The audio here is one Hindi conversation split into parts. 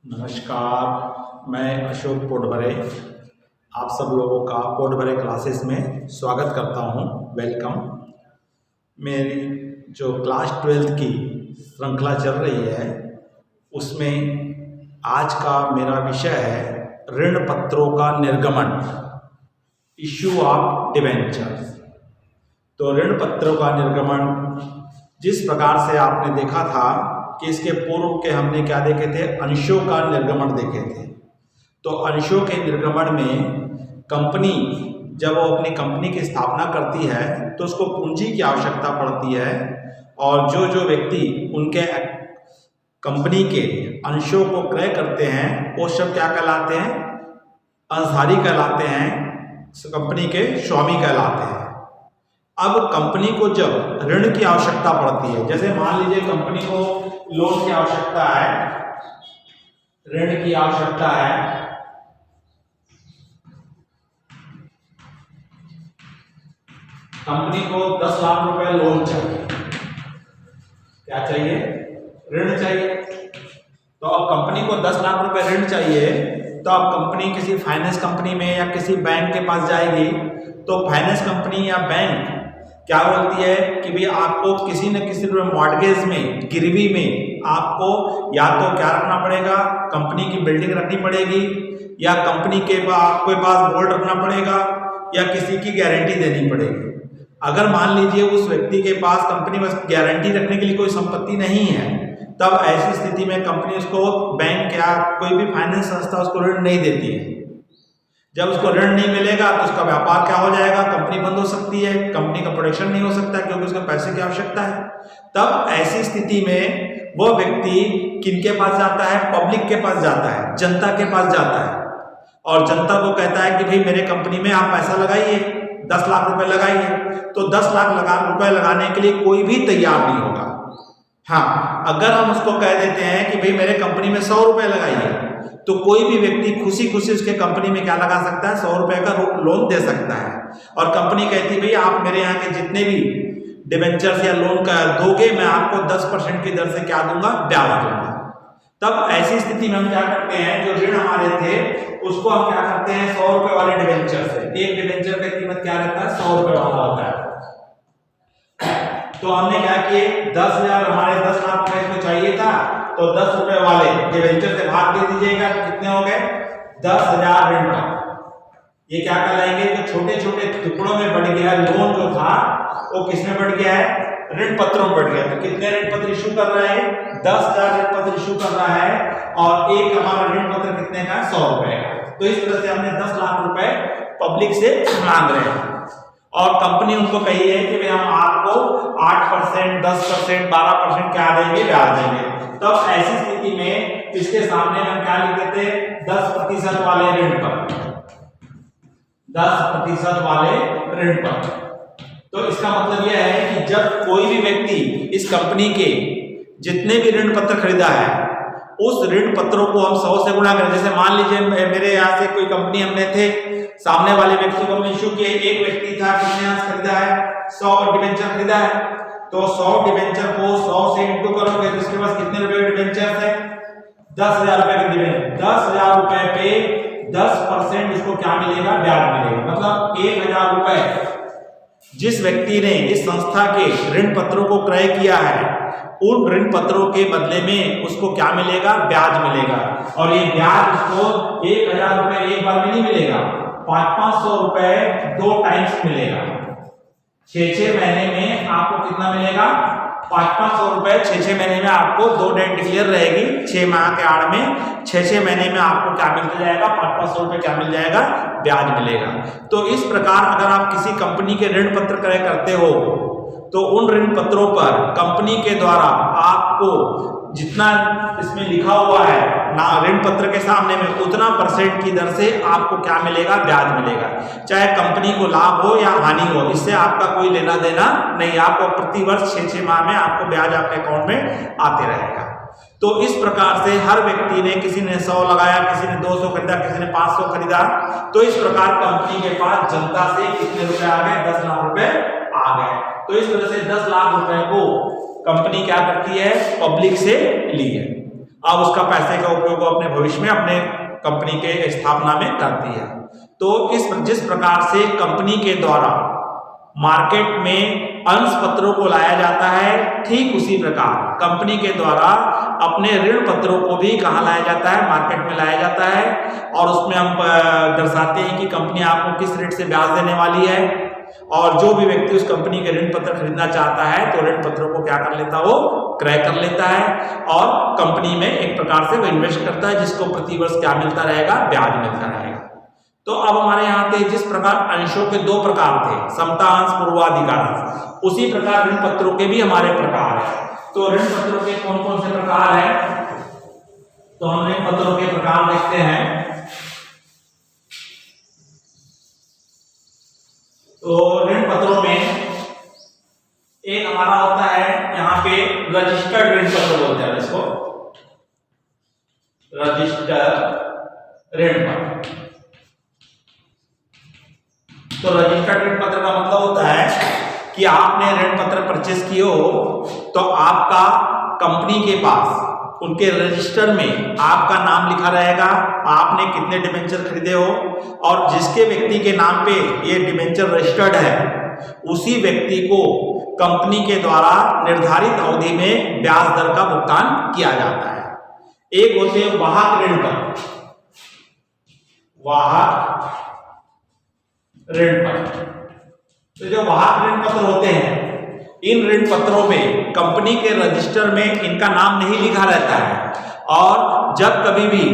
नमस्कार, मैं अशोक पोडभरे आप सब लोगों का पोडभरे क्लासेस में स्वागत करता हूं। वेलकम। मेरी जो क्लास 12th की श्रृंखला चल रही है उसमें आज का मेरा विषय है ऋण पत्रों का निर्गमन, इश्यू ऑफ डिबेंचर्स। तो ऋण पत्रों का निर्गमन जिस प्रकार से आपने देखा था कि इसके पूर्व के हमने क्या देखे थे, अंशों का निर्गमन देखे थे। तो अंशों के निर्गमन में कंपनी जब वो अपनी कंपनी की स्थापना करती है तो उसको पूंजी की आवश्यकता पड़ती है, और जो जो व्यक्ति उनके कंपनी के अंशों को क्रय करते हैं वो सब क्या कहलाते हैं, अंशधारी कहलाते हैं, कंपनी के स्वामी कहलाते हैं। अब कंपनी को जब ऋण की आवश्यकता पड़ती है, जैसे मान लीजिए कंपनी को लोन की आवश्यकता है, ऋण की आवश्यकता है, कंपनी को 10 लाख रुपए लोन चाहिए। क्या चाहिए? ऋण चाहिए। तो अब कंपनी को 10 लाख रुपए ऋण चाहिए, तो अब कंपनी किसी फाइनेंस कंपनी में या किसी बैंक के पास जाएगी, तो फाइनेंस कंपनी या बैंक क्या बोलती है कि भाई आपको किसी न किसी मॉर्गेज में, गिरवी में आपको या तो क्या रखना पड़ेगा, कंपनी की बिल्डिंग रखनी पड़ेगी, या कंपनी के आपके पास गोल्ड रखना पड़ेगा, या किसी की गारंटी देनी पड़ेगी। अगर मान लीजिए उस व्यक्ति के पास कंपनी में गारंटी रखने के लिए कोई संपत्ति नहीं है, तब ऐसी स्थिति में कंपनी उसको, बैंक या कोई भी फाइनेंस संस्था उसको ऋण नहीं देती है। जब उसको ऋण नहीं मिलेगा तो उसका व्यापार क्या हो जाएगा, कंपनी बंद हो सकती है, कंपनी का प्रोडक्शन नहीं हो सकता क्योंकि उसको पैसे की आवश्यकता है। तब ऐसी स्थिति में वो व्यक्ति किनके पास जाता है, पब्लिक के पास जाता है, जनता के पास जाता है, और जनता को कहता है कि भाई मेरे कंपनी में आप पैसा लगाइए, 10 लाख रुपए लगाइए। तो 10 लाख रुपए लगाने के लिए कोई भी तैयार नहीं होगा। हाँ, अगर हम उसको कह देते हैं कि भाई मेरे कंपनी में 100 रुपए लगाइए, तो कोई भी व्यक्ति खुशी खुशी उसके कंपनी में क्या लगा सकता है, 100 रुपए का लोन दे सकता है। और कंपनी कहती है भाई आप मेरे यहाँ के जितने भी डिबेंचर्स या लोन का दोगे, मैं आपको 10% की दर से क्या दूंगा, ब्याज दूंगा। तब ऐसी स्थिति में हम क्या करते हैं, जो ऋण हमारे थे उसको हम क्या करते हैं, 100 रुपए वाले डिबेंचर से। एक डिबेंचर का कीमत क्या रहता है, 100 रुपए वाला होता है। तो हमने क्या किए, 10,000 हमारे 10 लाख रुपए इसको चाहिए था, तो 10 रुपए वाले डिबेंचर से भाग दे दीजिएगा, कितने हो गए, 10,000 ऋण पर। ये क्या कहलाएंगे, जो छोटे छोटे टुकड़ों में बढ़ गया लोन जो था वो किसमें बढ़ गया है, ऋण पत्रों में बढ़ गया। तो कितने ऋण पत्र इशू कर रहा है, 10,000 ऋण पत्र इशू कर रहा है, और एक हमारा ऋण पत्र कितने का, 100 रुपए का। तो इस तरह से हमने 10 लाख रुपए पब्लिक से मांग रहे हैं, और कंपनी उनको कही है कि भाई हम आपको 8%, 10%, 12% क्या देंगे, ब्याज देंगे। तब ऐसी स्थिति में इसके सामने हम क्या लिख देते, 10% वाले ऋण पर, 10% वाले ऋण पर। तो इसका मतलब यह है कि जब कोई भी व्यक्ति इस कंपनी के जितने भी ऋण पत्र खरीदा है उस ऋण पत्रों को हम 100 से गुणा करें। जैसे मान लीजिए मेरे यहाँ से कोई कंपनी हमने थे, सामने वाले व्यक्ति को हमने इशू किए, एक व्यक्ति था, कितने अंश खरीदा है, 100 डिबेंचर खरीदा है। तो 100 डिबेंचर को 100 से इंटू करोगे तो इसके पास कितने रुपए के डिबेंचर है, 10,000 रुपए के डिबेंचर। 10,000 रुपए पे 10% इसको क्या मिलेगा, ब्याज मिलेगा। मतलब 1,000 रुपए जिस व्यक्ति ने इस संस्था के ऋण पत्रों को क्रय किया है, उन ऋण पत्रों के बदले में उसको क्या मिलेगा, ब्याज मिलेगा। और ये ब्याज उसको 1,000 रुपए एक बार में नहीं मिलेगा, 500 रुपए 2 टाइम्स मिलेगा। 6 महीने में आपको कितना मिलेगा, 500 रुपए 6 महीने में आपको 2 डेट डिक्लेयर रहेगी, 6 माह के आड़ में 6 महीने में आपको क्या मिल जाएगा, 500 रुपए क्या मिल जाएगा, ब्याज मिलेगा। तो इस प्रकार अगर आप किसी कंपनी के ऋण पत्र क्रय करते हो तो उन ऋण पत्रों पर कंपनी के द्वारा आपको जितना इसमें लिखा हुआ है ना ऋण पत्र के सामने में, उतना % की दर से आपको क्या मिलेगा, ब्याज मिलेगा। चाहे कंपनी को लाभ हो या हानि हो, इससे आपका कोई लेना देना नहीं। आपको प्रति वर्ष 6 माह में आपको ब्याज आपके अकाउंट में आते रहेगा। तो इस प्रकार से हर व्यक्ति ने, किसी ने 100 लगाया, किसी ने 200 खरीदा, किसी ने 500 खरीदा, तो इस प्रकार कंपनी के पास जनता से कितने रुपए आ गए, 10 लाख रुपए आ गए। तो इस तरह से 10 लाख रुपए को कंपनी क्या करती है, पब्लिक से ली है। अब उसका पैसे का उपयोग वो अपने भविष्य में अपने कंपनी के स्थापना में करती है। तो जिस प्रकार से कंपनी के द्वारा मार्केट में अंश पत्रों को लाया जाता है, ठीक उसी प्रकार कंपनी के द्वारा अपने ऋण पत्रों को भी कहाँ लाया जाता है, मार्केट में लाया जाता है। और उसमें हम दर्शाते हैं कि कंपनी आपको किस रेट से ब्याज देने वाली है, और जो भी व्यक्ति उस कंपनी के ऋण पत्र खरीदना चाहता है तो ऋण पत्रों को क्या कर लेता है, वो क्रय कर लेता है और कंपनी में एक प्रकार से वो इन्वेस्ट करता है, जिसको प्रतिवर्ष क्या मिलता रहेगा, ब्याज मिलता रहेगा। तो अब हमारे यहाँ पे जिस प्रकार अंशों के दो प्रकार थे, समता अंश, पूर्वाधिकार अंश, उसी प्रकार ऋण पत्रों के भी हमारे प्रकार है। तो ऋण पत्रों के कौन कौन से प्रकार है, तो हम ऋण पत्रों के प्रकार देखते हैं। तो ऋण पत्रों में एक हमारा होता है यहाँ पे रजिस्टर्ड ऋण पत्र बोलते हैं इसको, रजिस्टर्ड ऋण पत्र। तो रजिस्टर्ड ऋण पत्र का मतलब होता है कि आपने ऋण पत्र परचेस किए हो तो आपका कंपनी के पास उनके रजिस्टर में आपका नाम लिखा रहेगा, आपने कितने डिबेंचर खरीदे हो, और जिसके व्यक्ति के नाम पे ये डिबेंचर रजिस्टर्ड है उसी व्यक्ति को कंपनी के द्वारा निर्धारित अवधि में ब्याज दर का भुगतान किया जाता है। एक होते हैं वाहक ऋण पत्र, वाहक ऋण पत्र। तो जो वाहक ऋण पत्र होते हैं, इन ऋण पत्रों में कंपनी के रजिस्टर में इनका नाम नहीं लिखा रहता है, और जब कभी भी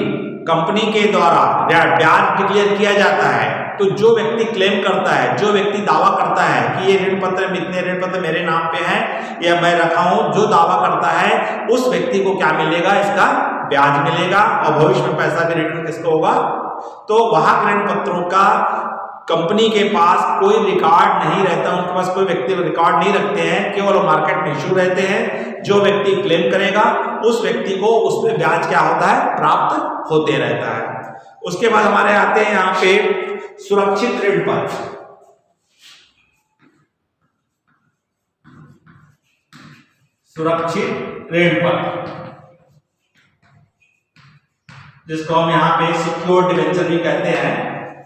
कंपनी के द्वारा ब्याज डिक्लेयर किया जाता है तो जो व्यक्ति क्लेम करता है, जो व्यक्ति दावा करता है कि ये ऋण पत्र, इतने ऋण पत्र मेरे नाम पे हैं या मैं रखा हूं, जो दावा करता है उस व्यक्ति को क्या मिलेगा, इसका ब्याज मिलेगा और भविष्य में पैसा भी रिटर्न किसको होगा। तो वाहक ऋण पत्रों का कंपनी के पास कोई रिकॉर्ड नहीं रहता, उनके पास कोई व्यक्ति रिकॉर्ड नहीं रखते हैं, केवल मार्केट में इशू रहते हैं। जो व्यक्ति क्लेम करेगा उस व्यक्ति को उसमें ब्याज क्या होता है, प्राप्त होते रहता है। उसके बाद हमारे आते हैं यहाँ पे सुरक्षित ऋण पत्र। सुरक्षित ऋण पत्र जिसको हम यहाँ पे सिक्योर्ड डिबेंचर भी कहते हैं,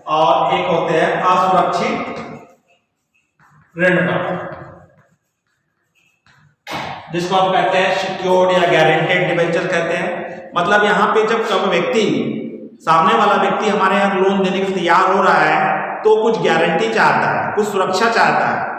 और एक होते हैं असुरक्षित ऋण पत्र जिसको हम कहते हैं सिक्योर्ड या गारंटेड डिबेंचर कहते हैं। मतलब यहाँ पे जब कब व्यक्ति, सामने वाला व्यक्ति हमारे यहाँ लोन देने के लिए तैयार हो रहा है तो कुछ गारंटी चाहता है, कुछ सुरक्षा चाहता है।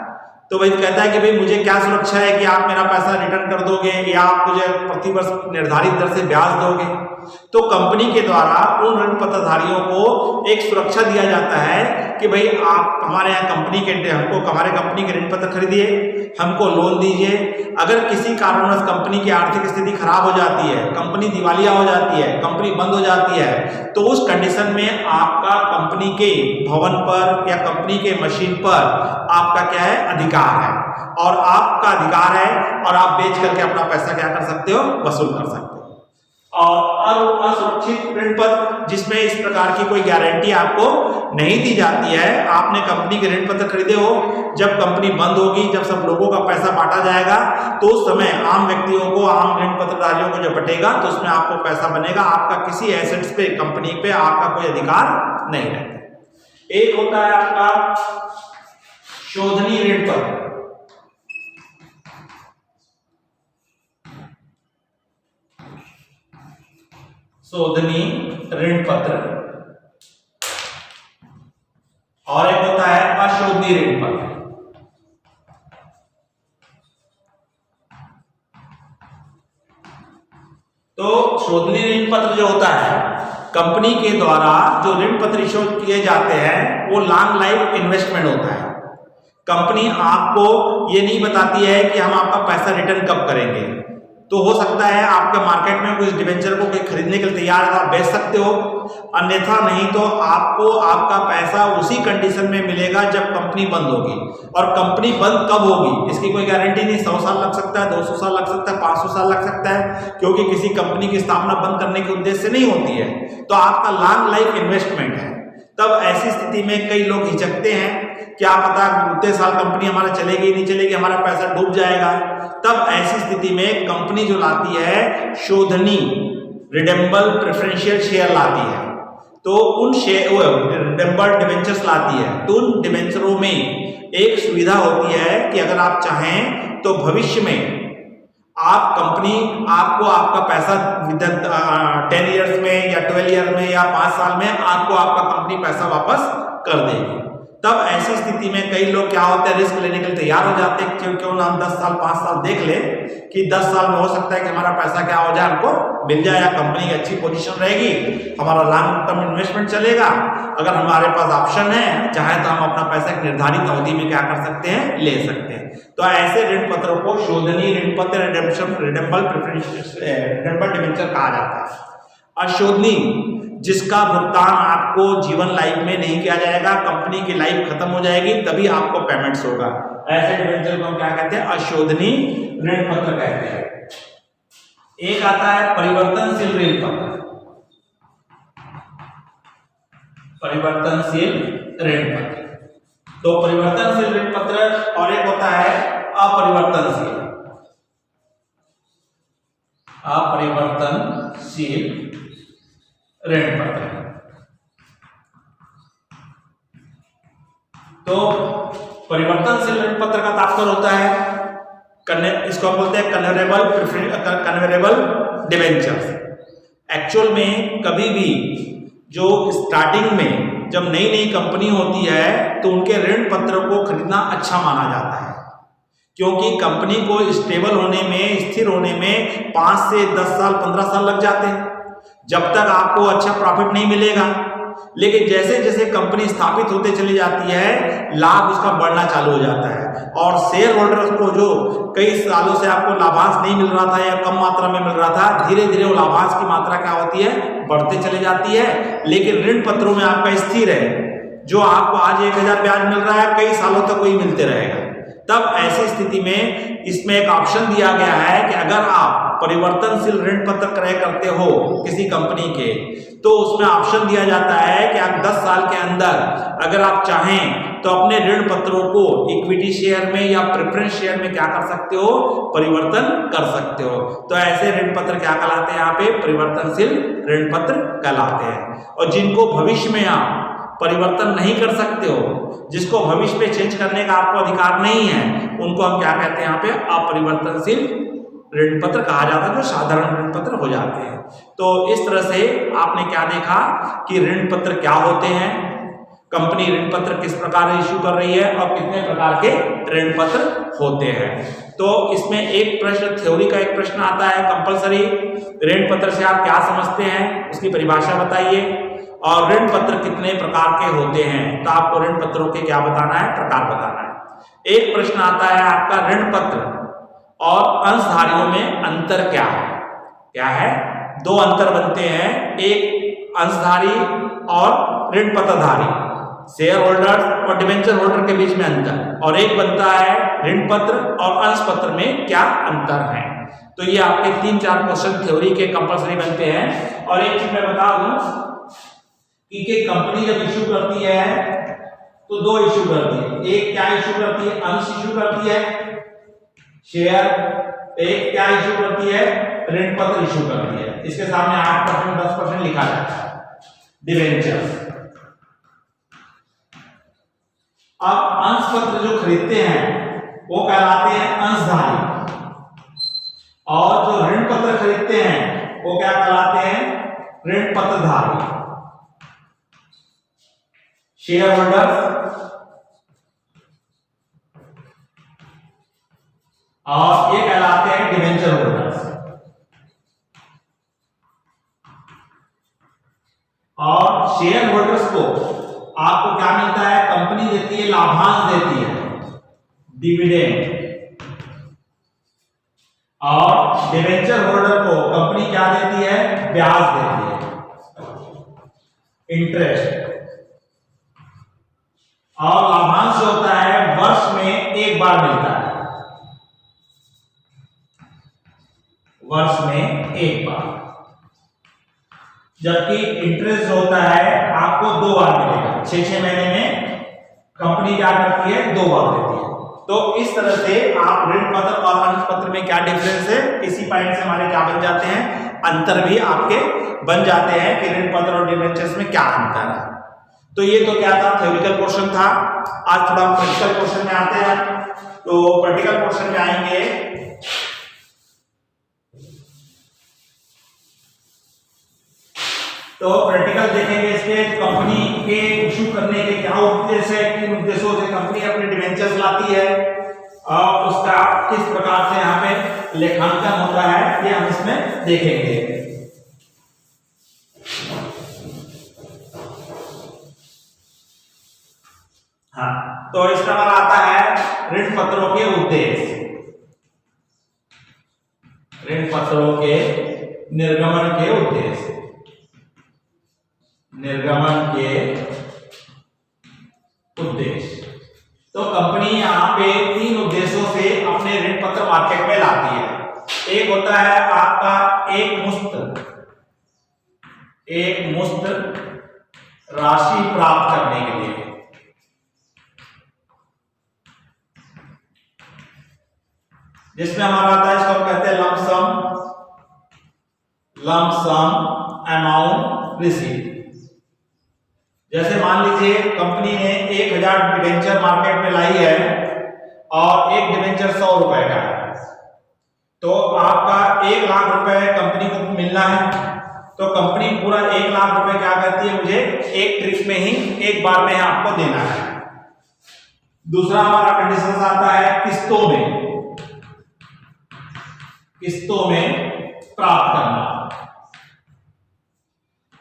तो वही कहता है कि भाई मुझे क्या सुरक्षा है कि आप मेरा पैसा रिटर्न कर दोगे या आप मुझे प्रतिवर्ष निर्धारित दर से ब्याज दोगे। तो कंपनी के द्वारा उन ऋण पत्रधारियों को एक सुरक्षा दिया जाता है कि भाई आप हमारे यहाँ कंपनी के, हमको हमारे कंपनी के ऋण पत्र खरीदिए, हमको लोन दीजिए। अगर किसी कारणवश कंपनी की आर्थिक स्थिति खराब हो जाती है, कंपनी दिवालिया हो जाती है, कंपनी बंद हो जाती है, तो उस कंडीशन में आपका कंपनी के भवन पर या कंपनी के मशीन पर आपका क्या है, अधिकार है, और आपका अधिकार है और आप बेच करके अपना पैसा क्या कर सकते हो, वसूल कर सकते हो। और असुरक्षित ऋण पत्र जिसमें इस प्रकार की कोई गारंटी आपको नहीं दी जाती है, आपने कंपनी के ऋण पत्र खरीदे हो, जब कंपनी बंद होगी, जब सब लोगों का पैसा बांटा जाएगा तो उस समय आम व्यक्तियों को, आम ऋण पत्रधारियों को जो बटेगा तो उसमें आपको पैसा बनेगा, आपका किसी एसेट्स पे, कंपनी पे आपका कोई अधिकार नहीं रहता। एक होता है आपका शोधनी ऋण पत्र। शोधनी ऋण पत्र, और एक होता है अशोधनी ऋण पत्र। तो शोधनी ऋण पत्र जो होता है, कंपनी के द्वारा जो ऋण पत्र इशू किए जाते हैं वो लॉन्ग लाइफ इन्वेस्टमेंट होता है। कंपनी आपको ये नहीं बताती है कि हम आपका पैसा रिटर्न कब करेंगे। तो हो सकता है आपके मार्केट में कुछ डिबेंचर को खरीदने के लिए तैयार है, आप बेच सकते हो, अन्यथा नहीं तो आपको आपका पैसा उसी कंडीशन में मिलेगा जब कंपनी बंद होगी। और कंपनी बंद कब होगी इसकी कोई गारंटी नहीं, 100 साल लग सकता है, 200 साल लग सकता है, 500 साल लग सकता है, क्योंकि किसी कंपनी की स्थापना बंद करने के उद्देश्य से नहीं होती है। तो आपका लॉन्ग लाइफ इन्वेस्टमेंट है। तब ऐसी स्थिति में कई लोग हिचकते हैं, क्या पता उतने साल कंपनी हमारा चलेगी नहीं चलेगी, हमारा पैसा डूब जाएगा। तब ऐसी स्थिति में कंपनी जो लाती है शोधनी रिडेम्बल प्रेफरेंशियल शेयर लाती है, तो उन रिडेम्बल डिवेंचर्स लाती है, तो उन डिवेंचरों में एक सुविधा होती है कि अगर आप चाहें तो भविष्य में आप कंपनी आपको आपका पैसा 10 ईयर्स में या 12 ईयर में या 5 साल में आपको आपका कंपनी पैसा वापस कर देगी। तब ऐसी स्थिति में कई लोग क्या होते हैं, रिस्क लेने के लिए तैयार हो जाते हैं, क्यों ना हम 10 साल 5 साल देख ले कि 10 साल में हो सकता है कि हमारा पैसा क्या हो जाए, हमको मिल जाए, या कंपनी की अच्छी पोजीशन रहेगी, हमारा लॉन्ग टर्म इन्वेस्टमेंट चलेगा। अगर हमारे पास ऑप्शन है, चाहे तो हम अपना पैसा एक निर्धारित अवधि में क्या कर सकते हैं, ले सकते हैं। तो ऐसे ऋण पत्रों को शोधनीय ऋण पत्र, रिडेम्बल डिवेंचर कहा जाता है। अशोधनीय, जिसका भुगतान आपको जीवन लाइफ में नहीं किया जाएगा, कंपनी की लाइफ खत्म हो जाएगी तभी आपको पेमेंट्स होगा, ऐसे डिवेंचर को हम क्या कहते हैं, अशोधनीय ऋण पत्र कहते हैं। एक आता है परिवर्तनशील ऋण पत्र, परिवर्तनशील ऋण पत्र। तो परिवर्तनशील ऋण पत्र और एक होता है अपरिवर्तनशील, अपरिवर्तनशील ऋण पत्र। तो परिवर्तनशील ऋण पत्र का तात्पर्य होता है, इसको बोलते हैं कन्वर्टेबल डिवेंचर्स। एक्चुअल में कभी भी जो स्टार्टिंग में जब नई नई कंपनी होती है तो उनके ऋण पत्रों को खरीदना अच्छा माना जाता है, क्योंकि कंपनी को स्टेबल होने में, स्थिर होने में 5 से 10 साल 15 साल लग जाते हैं, जब तक आपको अच्छा प्रॉफिट नहीं मिलेगा। लेकिन जैसे जैसे कंपनी स्थापित होते चली जाती है, लाभ उसका बढ़ना चालू हो जाता है, और शेयर होल्डर्स को जो कई सालों से आपको लाभांश नहीं मिल रहा था या कम मात्रा में मिल रहा था, धीरे धीरे वो लाभांश की मात्रा क्या होती है, बढ़ते चली जाती है। लेकिन ऋण पत्रों में आपका स्थिर है, जो आपको आज 1000 ब्याज मिल रहा है, कई सालों तक वही मिलते रहेगा। तब ऐसी स्थिति में इसमें एक ऑप्शन दिया गया है कि अगर आप परिवर्तनशील ऋण पत्र क्रय करते हो किसी कंपनी के, तो उसमें ऑप्शन दिया जाता है कि आप 10 साल के अंदर अगर आप चाहें तो अपने ऋण पत्रों को इक्विटी शेयर में या प्रेफरेंस शेयर में क्या कर सकते हो, परिवर्तन कर सकते हो। तो ऐसे ऋण पत्र क्या कहलाते हैं, यहाँ पे परिवर्तनशील ऋण पत्र कहलाते हैं। और जिनको भविष्य में आप परिवर्तन नहीं कर सकते हो, जिसको भविष्य में चेंज करने का आपको अधिकार नहीं है, उनको हम क्या कहते हैं, यहाँ पे अपरिवर्तनशील ऋण पत्र कहा जाता है, जो साधारण ऋण पत्र हो जाते हैं। तो इस तरह से आपने क्या देखा कि ऋण पत्र क्या होते हैं, कंपनी ऋण पत्र किस प्रकार इश्यू कर रही है और कितने प्रकार के ऋण पत्र होते हैं। तो इसमें एक प्रश्न, थ्योरी का एक प्रश्न आता है कंपलसरी, ऋण पत्र से आप क्या समझते हैं, उसकी परिभाषा बताइए, और ऋण पत्र कितने प्रकार के होते हैं। तो आपको ऋण पत्रों के क्या बताना है, प्रकार बताना है। एक प्रश्न आता है आपका, ऋण पत्र और अंशधारियों में अंतर क्या है। क्या है, 2 अंतर बनते हैं, एक अंशधारी और ऋण पत्रधारी, शेयर होल्डर और डिवेंचर होल्डर के बीच में अंतर, और एक बनता है ऋण पत्र और अंश पत्र में क्या अंतर है। तो ये आपके 3-4 क्वेश्चन थ्योरी के कंपलसरी बनते हैं। और एक चीज मैं बता दूं कि कंपनी जब इश्यू करती है तो 2 इश्यू करती है, एक क्या इश्यू करती है, अंश इश्यू करती है शेयर, एक क्या इश्यू करती है, ऋण पत्र इश्यू करती है। इसके सामने 8% 10% लिखा जाता है डिवेंचर। अब अंश पत्र जो खरीदते हैं वो कहलाते हैं अंशधारी, और जो ऋण पत्र खरीदते हैं वो क्या कहलाते हैं, ऋण पत्रधारी। शेयर होल्डर्स और ये कहलाते हैं डिवेंचर होल्डर्स। और शेयर होल्डर्स को आपको क्या मिलता है, कंपनी देती है, लाभांश देती है, डिविडेंड, और डिवेंचर होल्डर को कंपनी क्या देती है, ब्याज देती है, इंटरेस्ट। और लाभांश होता है वर्ष में एक बार मिलता है, वर्ष में एक बार, जबकि इंटरेस्ट होता है आपको 2 बार मिलेगा, 6-6 महीने में कंपनी क्या करती है, 2 बार देती है। तो इस तरह से आप ऋण पत्र और अंश पत्र में क्या डिफरेंस है, इसी पॉइंट से हमारे क्या बन जाते हैं, अंतर भी आपके बन जाते हैं कि ऋण पत्र और डिबेंचर्स में क्या अंतर है। तो ये तो क्या था, थ्योरेटिकल पोर्शन था। आज थोड़ा प्रैक्टिकल पोर्शन में आते हैं। तो प्रैक्टिकल पोर्शन में आएंगे तो प्रैक्टिकल देखेंगे इसके कंपनी के इशू करने के क्या उद्देश्य है, किन उद्देश्यों से कंपनी अपने डिबेंचर्स लाती है और उसका किस प्रकार से यहाँ पे लेखांकन होता है, ये हम इसमें देखेंगे। हाँ, तो इस प्रकार आता है ऋण पत्रों के उद्देश्य, ऋण पत्रों के निर्गमन के उद्देश्य, निर्गमन के उद्देश्य। तो कंपनी यहाँ पे 3 उद्देश्यों से अपने ऋण पत्र मार्केट में लाती है। एक होता है आपका एक मुश्त राशि प्राप्त करने के लिए, जिसमें हमारा आता है, इसको हम कहते हैं लम सम अमाउंट रिसीव। जैसे मान लीजिए कंपनी ने 1000 डिबेंचर मार्केट में लाई है और एक डिबेंचर 100 रुपए का है, तो आपका 1 लाख रुपए कंपनी को मिलना है। तो कंपनी पूरा 1 लाख रुपए क्या करती है, मुझे एक ट्रिप में ही, एक बार में आपको देना है। दूसरा हमारा कंडीशन आता है किस्तों में प्राप्त करना।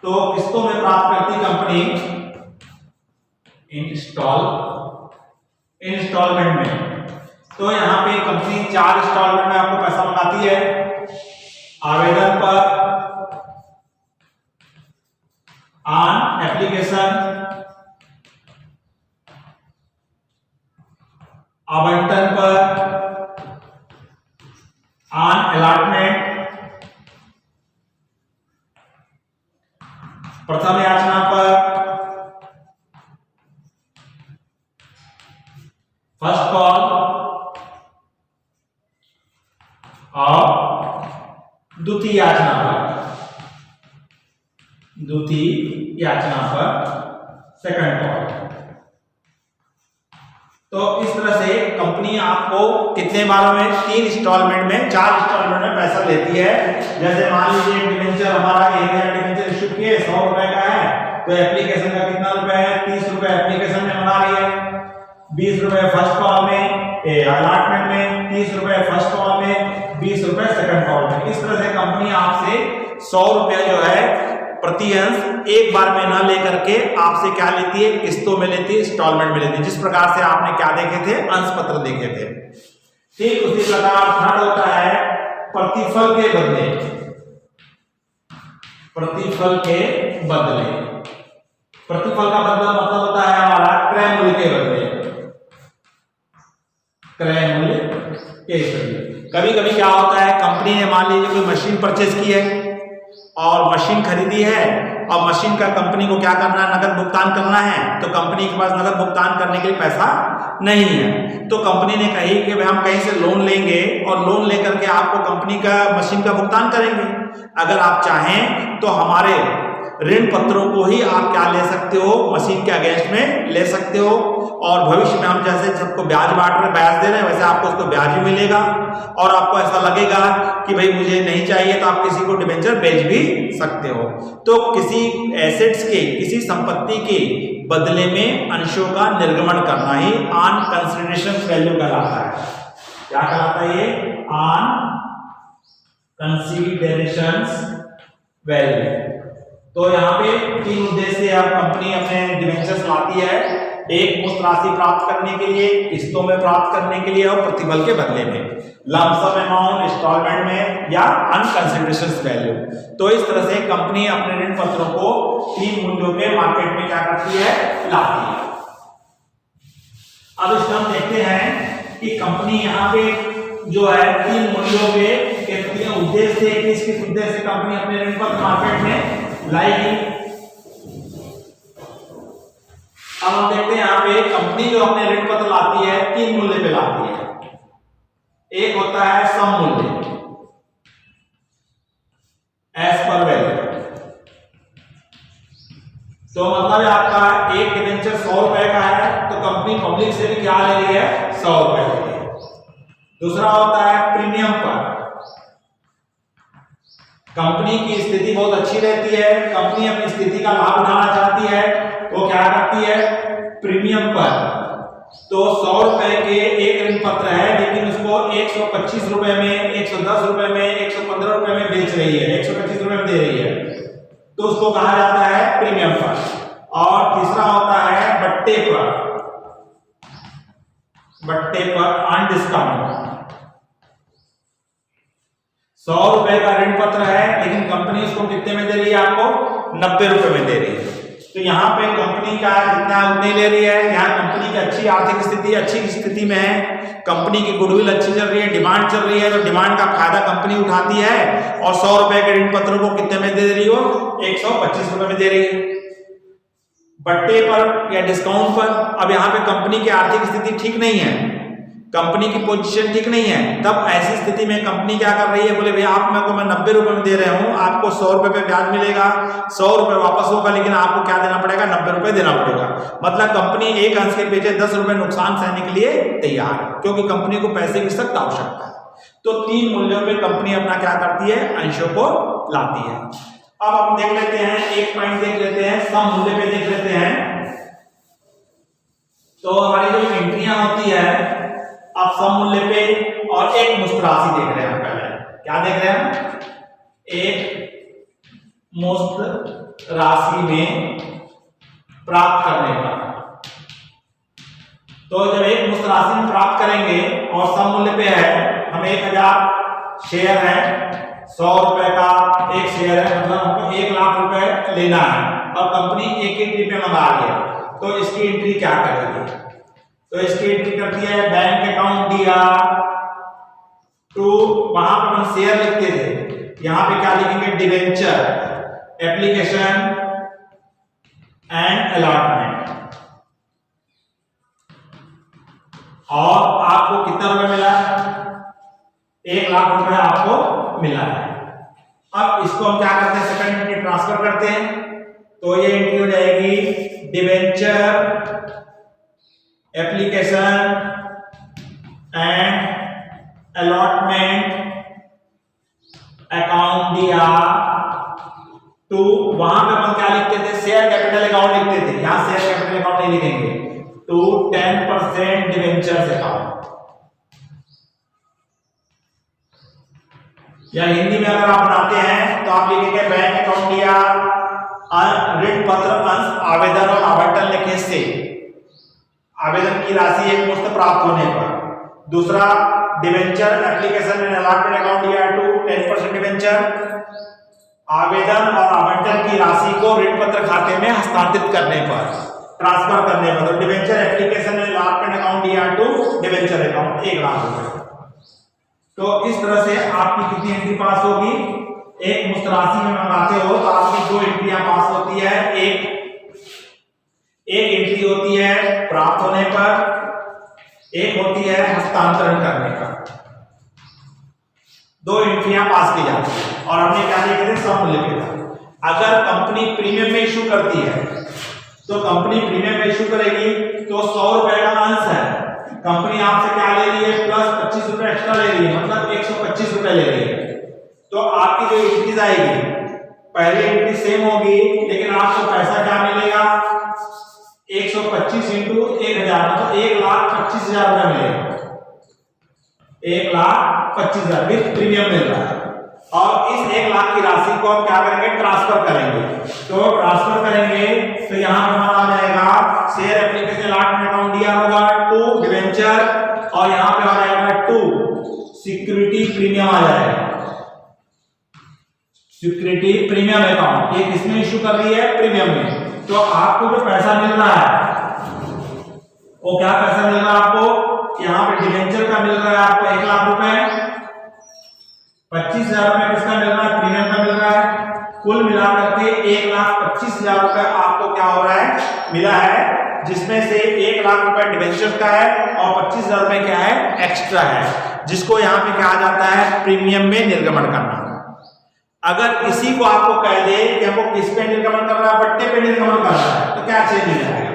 तो किस्तों में प्राप्त करती कंपनी इंस्टॉलमेंट में। तो यहां पे कंपनी 4 इंस्टॉलमेंट में आपको पैसा मंगाती है। आवेदन पर, ऑन एप्लीकेशन, आवंटन पर, ऑन अलॉटमेंट, प्रथम याचना पर, फर्स्ट कॉल और द्वितीय याचना पर सेकंड कॉल। तो इस तरह से कंपनी आपको कितने बारों में, 3 इंस्टॉलमेंट में, 4 इंस्टॉलमेंट में पैसा लेती है। जैसे मान लीजिए डिबेंचर हमारा 1000 डिबेंचर इशू किए, 100 रुपए का है, तो एप्लीकेशन का कितना रुपए है, 30 रुपए एप्लीकेशन में बना रही है, 20 रुपए फर्स्ट कॉल में, अलॉटमेंट में, 30 रुपए फर्स्ट कॉल में, 20 रुपए सेकंड कॉल में। इस तरह से कंपनी आपसे 100 रुपए जो है प्रति अंश एक बार में न लेकर के आपसे क्या लेती है, किस्तों में लेती है, इंस्टॉलमेंट में लेती है। जिस प्रकार से आपने क्या देखे थे, अंश पत्र देखे थे। ठीक उसी प्रकार थर्ड होता है प्रतिफल के बदले। प्रतिफल का बदला मतलब होता है हमारा क्रय मूल्य के बदले, क्रय मूल्य के बदले। कभी कभी क्या होता है, कंपनी ने मान लीजिए कोई मशीन परचेज की है और मशीन खरीदी है, और मशीन का कंपनी को क्या करना है, नगद भुगतान करना है। तो कंपनी के पास नगद भुगतान करने के लिए पैसा नहीं है, तो कंपनी ने कही कि हम कहीं से लोन लेंगे और लोन लेकर के आपको कंपनी का मशीन का भुगतान करेंगे। अगर आप चाहें तो हमारे ऋण पत्रों को ही आप क्या ले सकते हो, मशीन के अगेंस्ट में ले सकते हो, और भविष्य में हम जैसे सबको ब्याज ब्याज दे रहे हैं, वैसे आपको उसको ब्याज भी मिलेगा। और आपको ऐसा लगेगा कि भाई मुझे नहीं चाहिए, तो आप किसी को डिबेंचर बेच भी सकते हो। तो किसी एसेट्स के, किसी संपत्ति के बदले में अंशों का निर्गमन करना ही ऑन कंसिडरेशन वैल्यू कहलाता है। क्या कहलाता है ये, ऑन कंसिडरेशन वैल्यू। तो यहाँ पे 3 उद्देश्य से आप कंपनी अपने डिबेंचर्स लाती है, एक मुफ्त राशि प्राप्त करने के लिए, किस्तों में प्राप्त करने के लिए, और प्रतिफल के बदले में, लम सम अमाउंट इंस्टॉलमेंट में या ऑन कंसिडरेशन वैल्यू। तो इस तरह से कंपनी अपने ऋण पत्रों को 3 मूल्यों पे मार्केट में क्या करती है, लाती है। अब इसमें हम देखते हैं कि कंपनी यहाँ पे जो है 3 मूल्यों पे कितने उद्देश्य से, किस उद्देश्य से कंपनी अपने ऋण पत्र मार्केट में लाएगी। अब हम देखते हैं यहाँ पे कंपनी जो अपने ऋण पत्र लाती है 3 मूल्य पे लाती है। एक होता है सम मूल्य, तो मतलब आपका एक डिबेंचर 100 रुपए का है तो कंपनी पब्लिक से भी क्या ले रही है, 100 रुपए ले रही है। दूसरा होता है प्रीमियम पर। कंपनी की स्थिति बहुत अच्छी रहती है, कंपनी अपनी स्थिति का लाभ उठाना चाहती है, वो क्या करती है, प्रीमियम पर। तो 100 रुपए के एक ऋण पत्र है लेकिन उसको 125 रुपए में, 110 रुपए में, 115 रुपए में बेच रही है, 125 रुपए में दे रही है, तो उसको कहा जाता है प्रीमियम पर। और तीसरा होता है बट्टे पर। बट्टे पर ऑन डिस्काउंट। 100 रुपए का ऋण पत्र है लेकिन कंपनी उसको कितने में दे रही है, आपको 90 रुपए में दे रही है। तो यहाँ पे कंपनी का जितना उतनी ले रही है। यहाँ कंपनी की अच्छी आर्थिक स्थिति, अच्छी स्थिति में है, कंपनी की गुडविल अच्छी चल रही है, डिमांड चल रही है, तो डिमांड का फायदा कंपनी उठाती है और 100 रुपए के ऋण पत्र को कितने में दे रही हो, 125 रुपए में दे रही है, बट्टे पर या डिस्काउंट पर। अब यहाँ पे कंपनी की आर्थिक स्थिति ठीक नहीं है, कंपनी की पोजीशन ठीक नहीं है, तब ऐसी स्थिति में कंपनी क्या कर रही है, बोले भैया आप मेरे को मैं 90 रुपए में दे रहे हूं, आपको 100 रुपए पे ब्याज मिलेगा, 100 रुपए वापस होगा, लेकिन आपको क्या देना पड़ेगा, 90 रुपए देना पड़ेगा। मतलब कंपनी एक अंश के पीछे 10 रुपए नुकसान सहने के लिए तैयार है, क्योंकि कंपनी को पैसे की सख्त आवश्यकता है। तो 3 मूल्यों पे कंपनी अपना क्या करती है, अंशों को लाती है। अब हम देख लेते हैं, एक पॉइंट देख लेते हैं, सम मूल्य पे देख लेते हैं। तो हमारी जो एंट्रियां होती है आप सम मूल्य पे और एक मुश्त राशि देख रहे हैं। पहले क्या देख रहे हैं, एक मुश्त राशि में प्राप्त करने का। तो जब एक मुश्त राशि में प्राप्त करेंगे और सम मूल्य पे है, हमें 1000 शेयर है, 100 रुपए का एक शेयर है, मतलब हमको 1 लाख रुपए लेना है और कंपनी एक एंट्री पे मंगा रही है, तो इसकी एंट्री क्या करेगी, तो इसकी एंट्री करती है बैंक अकाउंट दिया टू, वहां पर हम शेयर लिखते थे, यहां पे क्या लिखेंगे, डिबेंचर एप्लीकेशन एंड अलॉटमेंट। और आपको कितना रुपए मिला है, 1 लाख रुपए आपको मिला है। अब इसको हम क्या करते हैं, सेकंड एंट्री ट्रांसफर करते हैं, तो ये एंट्री हो जाएगी debenture application and allotment account दिया टू, वहां पे अपन क्या लिखते थे, शेयर कैपिटल अकाउंट लिखते थे, यहां शेयर कैपिटल अकाउंट नहीं लिखेंगे, टू 10% डिबेंचर्स अकाउंट। या हिंदी में अगर आप बनाते हैं तो आप लिखेंगे बैंक अकाउंट दिया, ऋण पत्र अंश आवेदन और आवंटन लिखे से, आवेदन की राशि एक मुश्त प्राप्त होने पर। दूसरा debenture application and allotment account दिया टू 10% डिबेंचर, आवेदन और आवंटन की राशि को ऋण पत्र खाते में हस्तांतरित करने पर, ट्रांसफर करने पर। तो debenture application and allotment account दिया टू डिबेंचर अकाउंट 1 लाख रुपए। तो इस तरह से आपकी कितनी एंट्री पास होगी, एक मुश्त राशि में मंगाते हो तो आपकी 2 एंट्रियां पास होती है। एक एंट्री होती है प्राप्त होने पर, एक होती है हस्तांतरण करने का। 2 एंट्रियां पास की जाती है। और हमने क्या देखे थे, सम मूल्य पे था। अगर कंपनी प्रीमियम में इश्यू करती है तो कंपनी प्रीमियम में इश्यू करेगी तो 100 रुपए का अंश है, कंपनी आपसे क्या ले रही है, प्लस 25 रुपए एक्स्ट्रा ले रही है, मतलब 125 रुपए ले रही है। तो आपकी जो एंट्रीज आएगी, पहली एंट्री सेम होगी लेकिन आपको पैसा क्या मिलेगा, 125 इंटू 1000, मतलब 1,25,000 रुपए मिलेगा, 1,25,000 विद प्रीमियम मिल रहा है। और इस 1 लाख की राशि को हम क्या करेंगे, ट्रांसफर करेंगे। तो ट्रांसफर करेंगे तो यहाँ पर आ जाएगा शेयर एप्लीकेशन अलॉटमेंट अकाउंट दिया होगा टू डिबेंचर, और यहाँ पे आ जाएगा टू सिक्योरिटी प्रीमियम आ जाएगा, सिक्योरिटी प्रीमियम अकाउंट। ये किसमें इश्यू कर रही है, प्रीमियम में। तो आपको जो पैसा मिल रहा है वो क्या पैसा मिल रहा है आपको, यहाँ पे डिबेंचर का मिल रहा है आपको 1 लाख रुपए, 25,000 रुपए किसका मिल रहा है, प्रीमियम का मिल रहा है। कुल मिलाकर के 1,25,000 रुपए आपको क्या हो रहा है, मिला है, जिसमें से 1 लाख रुपए डिबेंचर का है और 25,000 रुपए क्या है, एक्स्ट्रा है, जिसको यहाँ पे कहा जाता है प्रीमियम में निर्गमन करना। अगर इसी को आपको कह दे कि हमको किस पे निर्गमन कर रहा है, बट्टे पे निर्गमन कर रहा है, तो क्या चेंज हो जाएगा?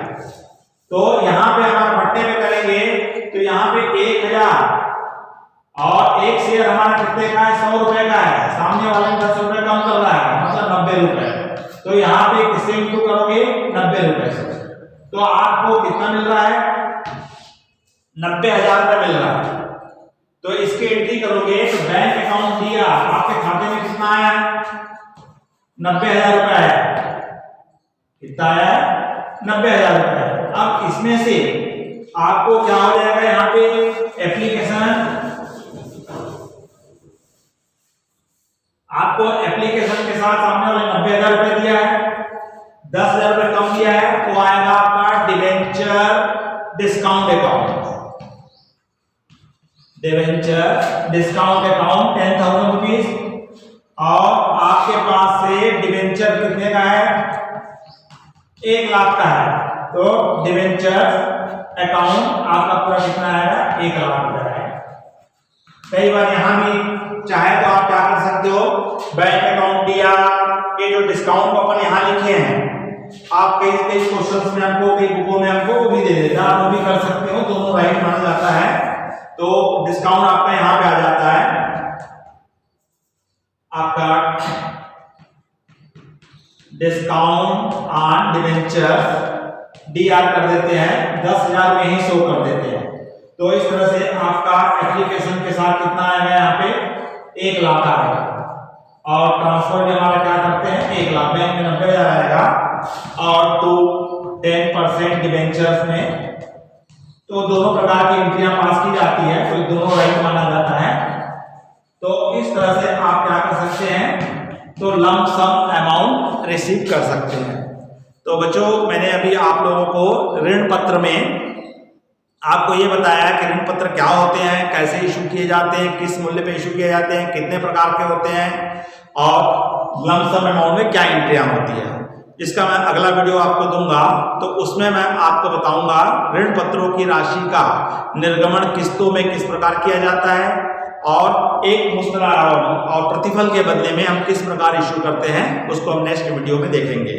तो यहां पे हमारे बट्टे पे करेंगे तो यहां पे 1000 और एक शेयर हमारा कितने का है? 100 रुपए का है। सामने वाले ने 10 रुपए कम कर रहा है, मतलब 90 रुपए। तो यहाँ पे किससे इंटू करोगे? 90 रुपए से। तो आपको कितना मिल रहा है? 90,000 रुपए मिल रहा है। तो इसकी एंट्री करोगे तो बैंक अकाउंट दिया, आपके खाते में कितना आया? 90,000 रुपए है। कितना आया? 90,000 रुपए। अब इसमें से आपको क्या हो जाएगा? यहाँ पे एप्लीकेशन, आपको एप्लीकेशन के साथ सामने वाले 90,000 रुपए दिया है, 10,000 रुपए कम दिया है, तो आएगा आपका debenture discount account. Debenture discount account 10,000 rupees. और आपके पास से डिवेंचर कितने का है? 1 लाख का है। तो डिवेंचर अकाउंट आपका पूरा कितना आएगा? 1 लाख रुपए है। कई बार यहां भी चाहे तो आप क्या कर सकते हो, बैंक अकाउंट दिया, ये जो डिस्काउंट अपन यहां लिखे हैं, आप कई क्वेश्चंस में हमको, कई बुकों में हमको वो भी दे देता है, आप वो भी कर सकते हो, दोनों राइट माना जाता है। तो डिस्काउंट आपका यहां पे आ जाता है, आपका डिस्काउंट ऑन डिवेंचर डीआर कर देते हैं, 10,000 में ही शो कर देते हैं। तो इस तरह से आपका एप्लीकेशन के साथ कितना आएगा? यहाँ पे 1 लाख आएगा। और ट्रांसफर भी हमारा क्या करते हैं? 1 लाख। बैंक में 90,000 आएगा और तो 10% डिवेंचर्स में, तो दोनों प्रकार की एंट्रियां पास की जाती है, तो दोनों राइट माना जाता है। तो इस तरह से आप क्या कर सकते हैं? तो लंप सम अमाउंट रिसीव कर सकते हैं। तो बच्चों, मैंने अभी आप लोगों को ऋण पत्र में आपको ये बताया कि ऋण पत्र क्या होते हैं, कैसे इशू किए जाते हैं, किस मूल्य पे इशू किए जाते हैं, कितने प्रकार के होते हैं और लंप सम अमाउंट में क्या एंट्रियां होती है। इसका मैं अगला वीडियो आपको दूंगा, तो उसमें मैं आपको बताऊंगा ऋण पत्रों की राशि का निर्गमन किस्तों में किस प्रकार किया जाता है और एक मुश्तरा और प्रतिफल के बदले में हम किस प्रकार इशू करते हैं, उसको हम नेक्स्ट वीडियो में देखेंगे।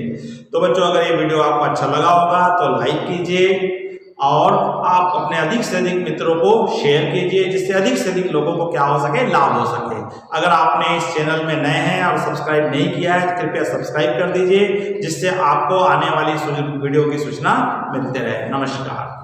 तो बच्चों, अगर ये वीडियो आपको अच्छा लगा होगा तो लाइक कीजिए और आप अपने अधिक से अधिक मित्रों को शेयर कीजिए, जिससे अधिक से अधिक लोगों को क्या हो सके? लाभ हो सके। अगर आपने इस चैनल में नए हैं और सब्सक्राइब नहीं किया है तो कृपया सब्सक्राइब कर दीजिए, जिससे आपको आने वाली वीडियो की सूचना मिलते रहे। नमस्कार।